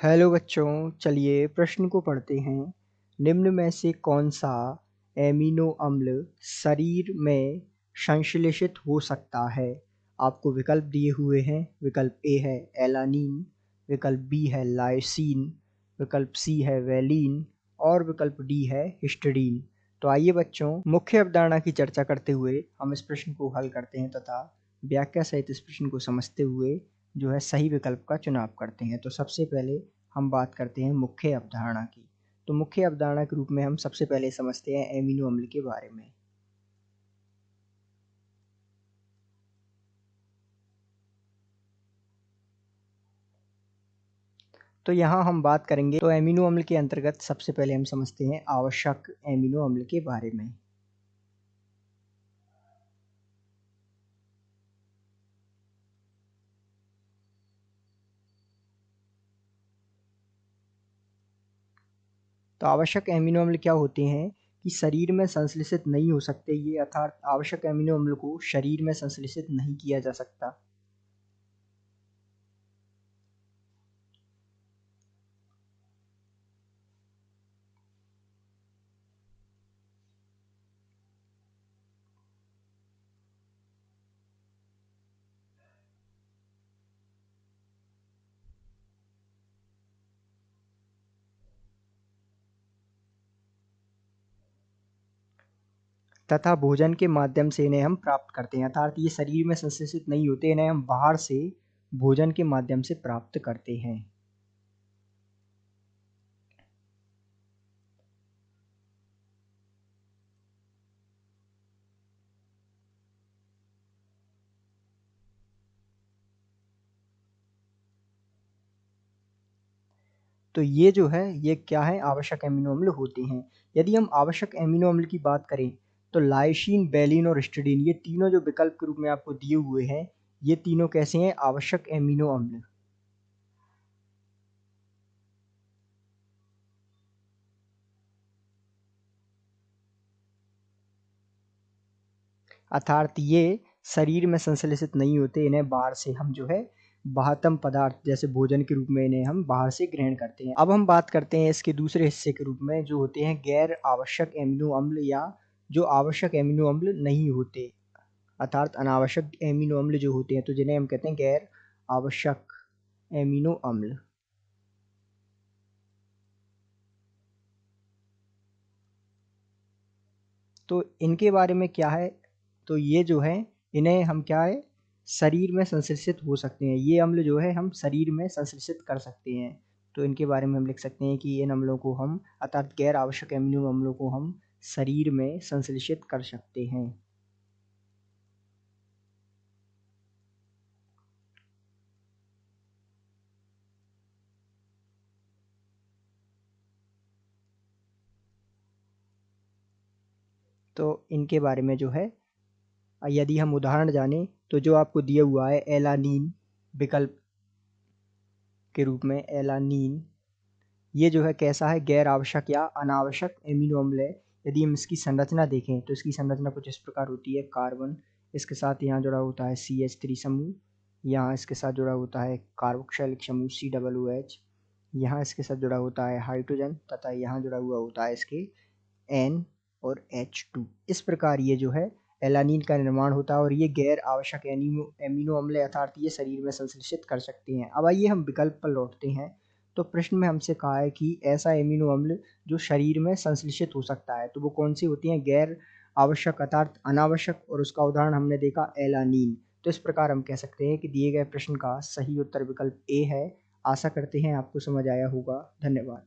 Hello बच्चों, चलिए प्रश्न को पढ़ते हैं। निम्न में से कौन सा एमिनो अम्ल शरीर में संश्लेषित हो सकता है? आपको विकल्प दिए हुए हैं। विकल्प ए है एलानीन, विकल्प बी है लाइसीन, विकल्प सी है वेलिन और विकल्प डी है हिस्टडीन। तो आइए बच्चों, मुख्य अवधारणा की चर्चा करते हुए हम इस प्रश्न को हल करते हैं तथा व्याख्या सहित इस प्रश्न को समझते हुए जो है सही विकल्प का चुनाव करते हैं। तो सबसे पहले हम बात करते हैं मुख्य अवधारणा की। तो मुख्य अवधारणा के रूप में हम सबसे पहले समझते हैं एमिनो अम्ल के बारे में। तो यहाँ हम बात करेंगे तो एमिनो अम्ल के अंतर्गत सबसे पहले हम समझते हैं आवश्यक एमिनो अम्ल के बारे में। तो आवश्यक एमिनो अम्ल क्या होते हैं कि शरीर में संश्लेषित नहीं हो सकते ये, अर्थात आवश्यक एमिनो अम्ल को शरीर में संश्लेषित नहीं किया जा सकता। तथा भोजन के माध्यम से इन्हें हम प्राप्त करते हैं, अर्थात ये शरीर में संश्लेषित नहीं होते, इन्हें हम बाहर से भोजन के माध्यम से प्राप्त करते हैं। तो ये जो है ये क्या है, आवश्यक एमिनो अम्ल होते हैं। यदि हम आवश्यक एमिनो अम्ल की बात करें तो लाइसीन, वेलिन और हिस्टिडीन ये तीनों जो विकल्प के रूप में आपको दिए हुए हैं, ये तीनों कैसे हैं, आवश्यक एमिनो अम्ल। अर्थात ये शरीर में संश्लेषित नहीं होते, इन्हें बाहर से हम जो है बाह्यतम पदार्थ जैसे भोजन के रूप में इन्हें हम बाहर से ग्रहण करते हैं। अब हम बात करते हैं इसके दूसरे हिस्से के रूप में जो होते हैं गैर आवश्यक एमिनो अम्ल, या जो आवश्यक एमिनो अम्ल नहीं होते, अर्थात अनावश्यक एमिनो अम्ल जो होते हैं, तो जिन्हें हम कहते हैं गैर आवश्यक एमिनो अम्ल। तो इनके बारे में क्या है, तो ये जो है इन्हें हम क्या है शरीर में संश्लेषित हो सकते हैं, ये अम्ल जो है हम शरीर में संश्लेषित कर सकते हैं। तो इनके बारे में हम लिख सकते हैं कि इन अम्लों को हम, अर्थात गैर आवश्यक एमिनो अम्लों को हम शरीर में संश्लेषित कर सकते हैं। तो इनके बारे में जो है यदि हम उदाहरण जानें तो जो आपको दिया हुआ है एलानीन विकल्प के रूप में, एलानीन ये जो है कैसा है, गैर आवश्यक या अनावश्यक एमिनो अम्ल है। यदि हम इसकी संरचना देखें तो इसकी संरचना कुछ इस प्रकार होती है। कार्बन, इसके साथ यहाँ जुड़ा होता है CH3 समूह, यहाँ इसके साथ जुड़ा होता है कार्बोक्सिलिक समूह COOH, यहाँ इसके साथ जुड़ा होता है हाइड्रोजन तथा यहाँ जुड़ा हुआ होता है इसके N और H2। इस प्रकार ये जो है एलानीन का निर्माण होता है और ये गैर आवश्यक एमिनो अम्ल है, अर्थात ये शरीर में संश्लेषित कर सकते हैं। अब आइए हम विकल्प पर लौटते हैं। तो प्रश्न में हमसे कहा है कि ऐसा एमिनो अम्ल जो शरीर में संश्लेषित हो सकता है, तो वो कौन सी होती हैं, गैर आवश्यक अर्थात अनावश्यक, और उसका उदाहरण हमने देखा एलानीन। तो इस प्रकार हम कह सकते हैं कि दिए गए प्रश्न का सही उत्तर विकल्प ए है। आशा करते हैं आपको समझ आया होगा। धन्यवाद।